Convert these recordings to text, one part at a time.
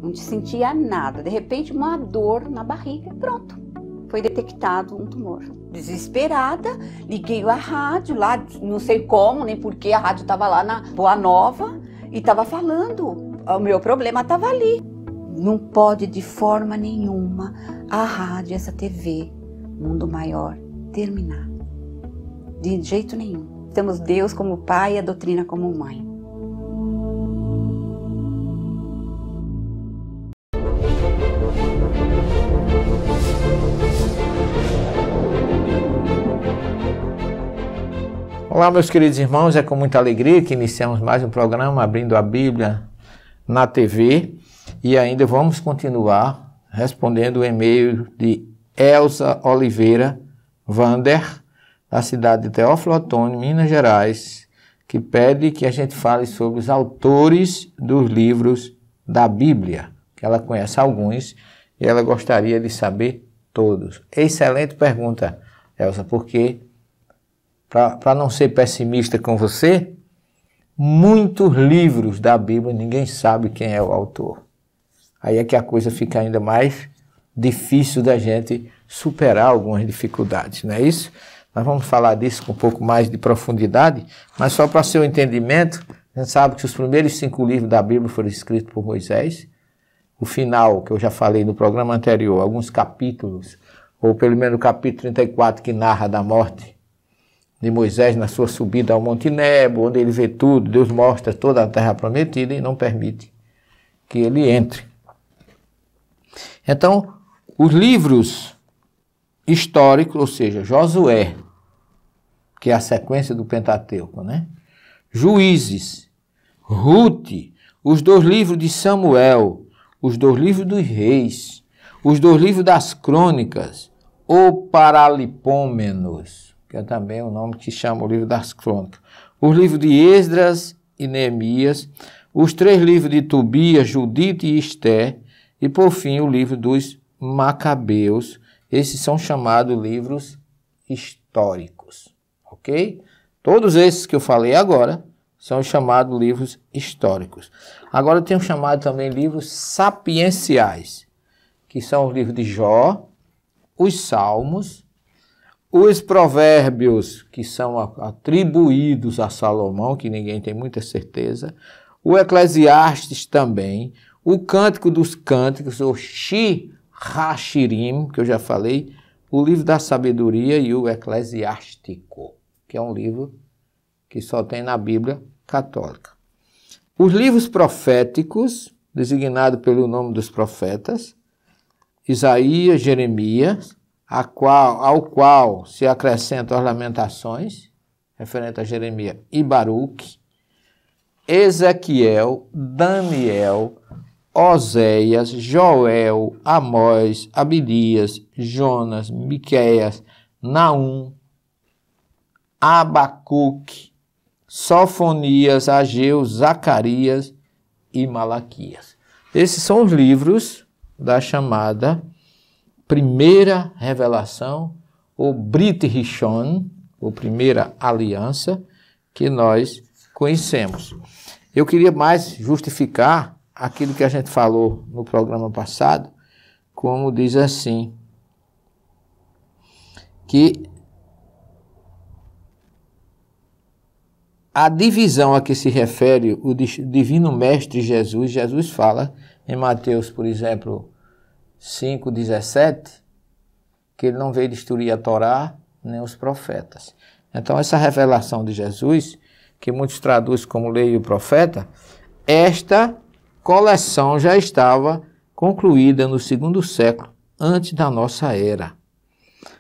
não sentia nada. De repente, uma dor na barriga, pronto. Foi detectado um tumor. Desesperada, liguei a rádio lá, não sei como, nem porquê, a rádio estava lá na Boa Nova e estava falando. O meu problema estava ali. Não pode de forma nenhuma a rádio, essa TV, Mundo Maior, terminar. De jeito nenhum. Temos Deus como pai e a doutrina como mãe. Olá, meus queridos irmãos, é com muita alegria que iniciamos mais um programa Abrindo a Bíblia na TV e ainda vamos continuar respondendo o e-mail de Elza Oliveira Vander, da cidade de Teófilo Otoni, Minas Gerais, que pede que a gente fale sobre os autores dos livros da Bíblia, que ela conhece alguns e ela gostaria de saber todos. Excelente pergunta, Elza, porque para não ser pessimista com você, muitos livros da Bíblia ninguém sabe quem é o autor. Aí é que a coisa fica ainda mais difícil da gente superar algumas dificuldades, não é isso? Nós vamos falar disso com um pouco mais de profundidade, mas só para seu entendimento, a gente sabe que os primeiros 5 livros da Bíblia foram escritos por Moisés. O final, que eu já falei no programa anterior, alguns capítulos, ou pelo menos o capítulo 34 que narra da morte de Moisés na sua subida ao Monte Nebo, onde ele vê tudo, Deus mostra toda a terra prometida e não permite que ele entre. Então, os livros históricos, ou seja, Josué, que é a sequência do Pentateuco, né? Juízes, Ruth, os 2 livros de Samuel, os 2 livros dos reis, os 2 livros das crônicas, o Paralipômenos, que é também o nome que chama o livro das crônicas, os livros de Esdras e Neemias, os 3 livros de Tobias, Judite e Esté, e por fim o livro dos Macabeus. Esses são chamados livros históricos, ok? Todos esses que eu falei agora são chamados livros históricos. Agora tem chamado também livros sapienciais, que são os livros de Jó, os Salmos, os Provérbios, que são atribuídos a Salomão, que ninguém tem muita certeza, o Eclesiastes também, o Cântico dos Cânticos, o Shir-Hashirim, que eu já falei, o Livro da Sabedoria e o Eclesiástico, que é um livro que só tem na Bíblia católica. Os livros proféticos, designados pelo nome dos profetas, Isaías, Jeremias, ao qual se acrescentam as lamentações, referente a Jeremias e Baruque, Ezequiel, Daniel, Oséias, Joel, Amós, Abdias, Jonas, Miqueias, Naum, Abacuque, Sofonias, Ageu, Zacarias e Malaquias. Esses são os livros da chamada Primeira Revelação, ou Brit Rishon, ou Primeira Aliança, que nós conhecemos. Eu queria mais justificar aquilo que a gente falou no programa passado, como diz assim, que a divisão a que se refere o Divino Mestre Jesus, Jesus fala em Mateus, por exemplo, 5,17, que ele não veio destruir a Torá nem os profetas. Então, essa revelação de Jesus, que muitos traduzem como lei e o profeta, esta coleção já estava concluída no 2º século, antes da nossa era.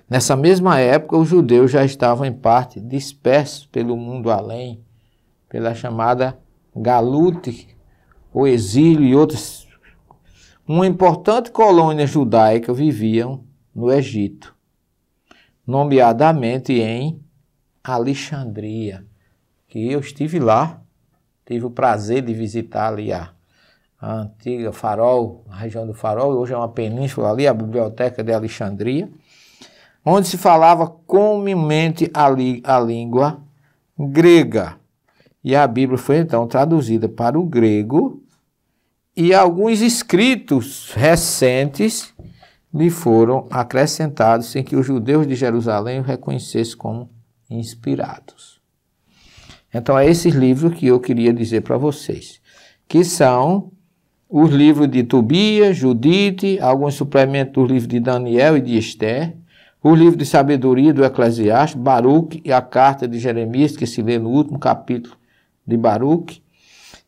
Nessa mesma época, os judeus já estavam em parte dispersos pelo mundo além, pela chamada Galute, o exílio e outros. Uma importante colônia judaica viviam no Egito, nomeadamente em Alexandria, que eu estive lá, tive o prazer de visitar ali a antiga Farol, a região do Farol, hoje é uma península ali, a Biblioteca de Alexandria, onde se falava comumente a língua grega. E a Bíblia foi então traduzida para o grego e alguns escritos recentes lhe foram acrescentados sem que os judeus de Jerusalém o reconhecessem como inspirados. Então é esses livros que eu queria dizer para vocês, que são os livros de Tobias, Judite, alguns suplementos do livro de Daniel e de Esther, o livro de sabedoria do Eclesiastes, Baruque e a carta de Jeremias, que se lê no último capítulo de Baruque,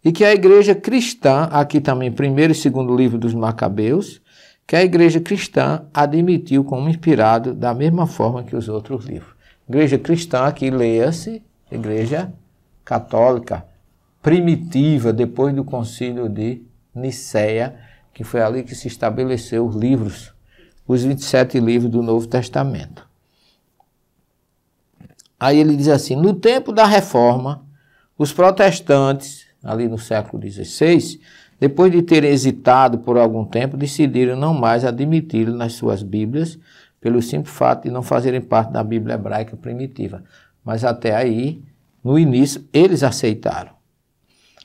e que a igreja cristã, aqui também primeiro e segundo livro dos Macabeus, que a igreja cristã admitiu como inspirado da mesma forma que os outros livros. Igreja cristã, aqui leia-se, igreja católica, primitiva, depois do concílio de Niceia, que foi ali que se estabeleceu os livros, os 27 livros do Novo Testamento. Aí ele diz assim, no tempo da Reforma, os protestantes, ali no século XVI, depois de terem hesitado por algum tempo, decidiram não mais admiti-lo nas suas Bíblias, pelo simples fato de não fazerem parte da Bíblia hebraica primitiva. Mas até aí, no início, eles aceitaram.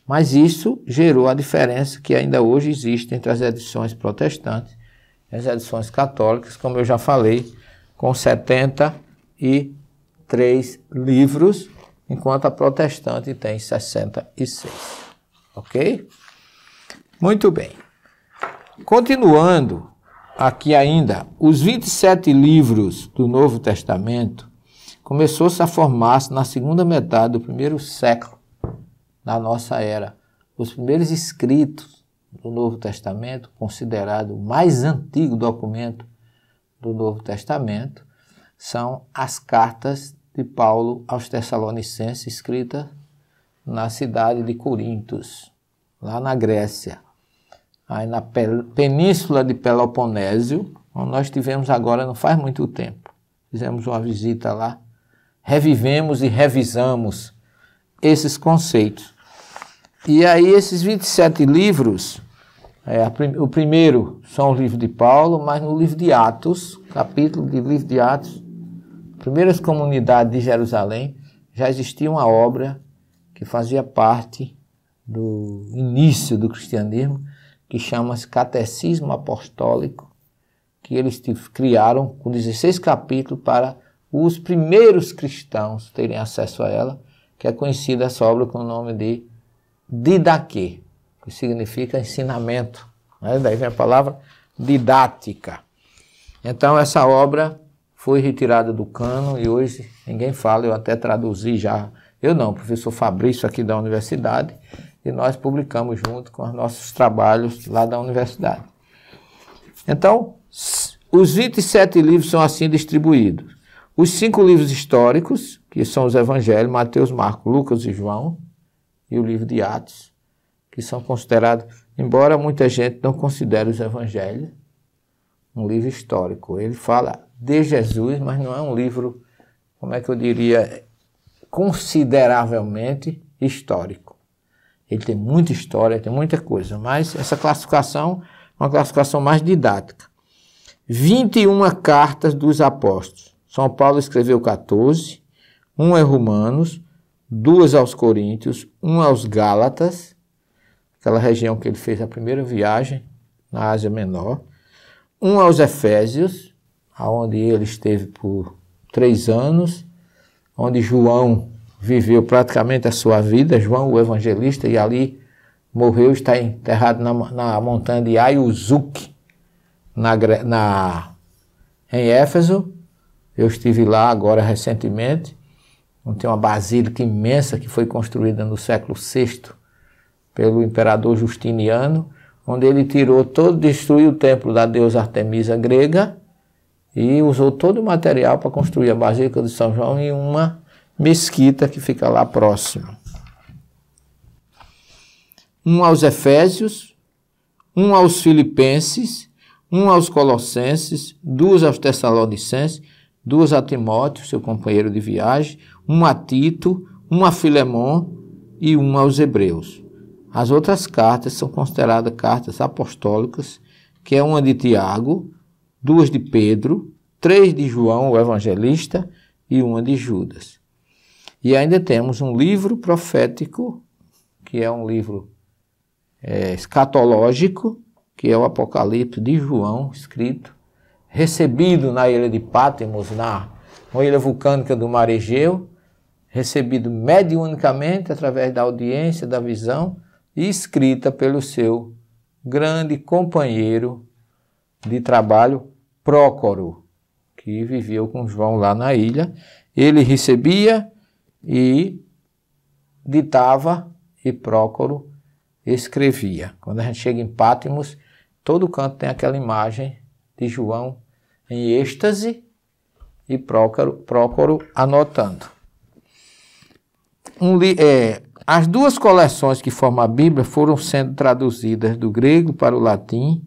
Mas isso gerou a diferença que ainda hoje existe entre as edições protestantes e as edições católicas, como eu já falei, com 73 livros, enquanto a protestante tem 66. Ok? Muito bem. Continuando aqui ainda, os 27 livros do Novo Testamento começou-se a formar-se na segunda metade do primeiro século da nossa era. Os primeiros escritos do Novo Testamento, considerado o mais antigo documento do Novo Testamento, são as cartas de Paulo aos Tessalonicenses, escritas na cidade de Corintos, lá na Grécia. Aí na península de Peloponnésio, onde nós estivemos agora não faz muito tempo. Fizemos uma visita lá, revivemos e revisamos esses conceitos. E aí esses 27 livros, o primeiro são os livros de Paulo, mas no livro de Atos, capítulo do livro de Atos, primeiras comunidades de Jerusalém, já existia uma obra que fazia parte do início do cristianismo, que chama-se Catecismo Apostólico, que eles criaram com 16 capítulos para os primeiros cristãos terem acesso a ela, que é conhecida essa obra com o nome de Didaquê, que significa ensinamento. Daí vem a palavra didática. Então essa obra foi retirada do cano e hoje ninguém fala, eu até traduzi já, eu não, o professor Fabrício aqui da universidade, e nós publicamos junto com os nossos trabalhos lá da universidade. Então, os 27 livros são assim distribuídos. Os 5 livros históricos, que são os Evangelhos, Mateus, Marcos, Lucas e João, e o livro de Atos, que são considerados, embora muita gente não considere os Evangelhos um livro histórico. Ele fala de Jesus, mas não é um livro, como é que eu diria, consideravelmente histórico. Ele tem muita história, tem muita coisa, mas essa classificação é uma classificação mais didática. 21 cartas dos apóstolos. São Paulo escreveu 14, 1 é Romanos, 2 aos Coríntios, 1 aos Gálatas, aquela região que ele fez a primeira viagem na Ásia Menor, 1 aos Efésios, onde ele esteve por 3 anos, onde João viveu praticamente a sua vida, João o evangelista, e ali morreu, está enterrado na montanha de Ayuzuk, em Éfeso. Eu estive lá agora recentemente, onde tem uma basílica imensa que foi construída no século VI pelo imperador Justiniano, onde ele destruiu o templo da deusa Artemisa grega e usou todo o material para construir a Basílica de São João em uma mesquita que fica lá próximo. 1 aos Efésios, 1 aos Filipenses, 1 aos Colossenses, 2 aos Tessalonicenses, 2 a Timóteo, seu companheiro de viagem, 1 a Tito, 1 a Filemon e 1 aos Hebreus. As outras cartas são consideradas cartas apostólicas, que é 1 de Tiago, 2 de Pedro, 3 de João, o evangelista, e 1 de Judas. E ainda temos um livro profético, que é um livro escatológico, que é o Apocalipse de João, escrito, recebido na ilha de Patmos, na ilha vulcânica do Mar Egeu, recebido mediunicamente através da audiência, da visão, e escrita pelo seu grande companheiro de trabalho, Prócoro, que viveu com João lá na ilha. Ele recebia e ditava, e Prócoro escrevia. Quando a gente chega em Patmos, todo canto tem aquela imagem de João em êxtase e Prócoro anotando. As duas coleções que formam a Bíblia foram sendo traduzidas do grego para o latim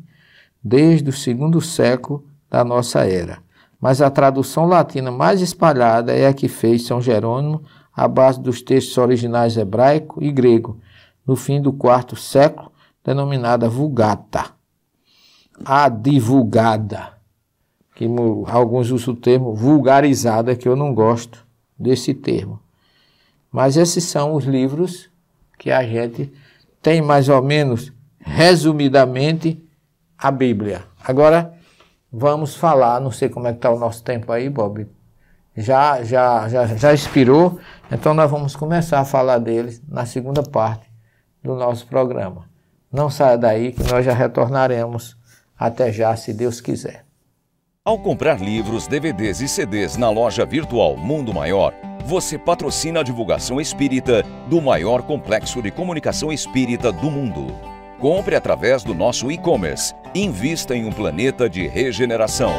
desde o segundo século da nossa era. Mas a tradução latina mais espalhada é a que fez São Jerônimo à base dos textos originais hebraico e grego, no fim do IV século, denominada Vulgata. A divulgada, que alguns usam o termo vulgarizada, que eu não gosto desse termo. Mas esses são os livros que a gente tem mais ou menos, resumidamente, a Bíblia. Agora, vamos falar, não sei como é que está o nosso tempo aí, Bob. Já expirou, então nós vamos começar a falar deles na segunda parte do nosso programa. Não saia daí que nós já retornaremos. Até já, se Deus quiser. Ao comprar livros, DVDs e CDs na loja virtual Mundo Maior, você patrocina a divulgação espírita do maior complexo de comunicação espírita do mundo. Compre através do nosso e-commerce. Invista em um planeta de regeneração.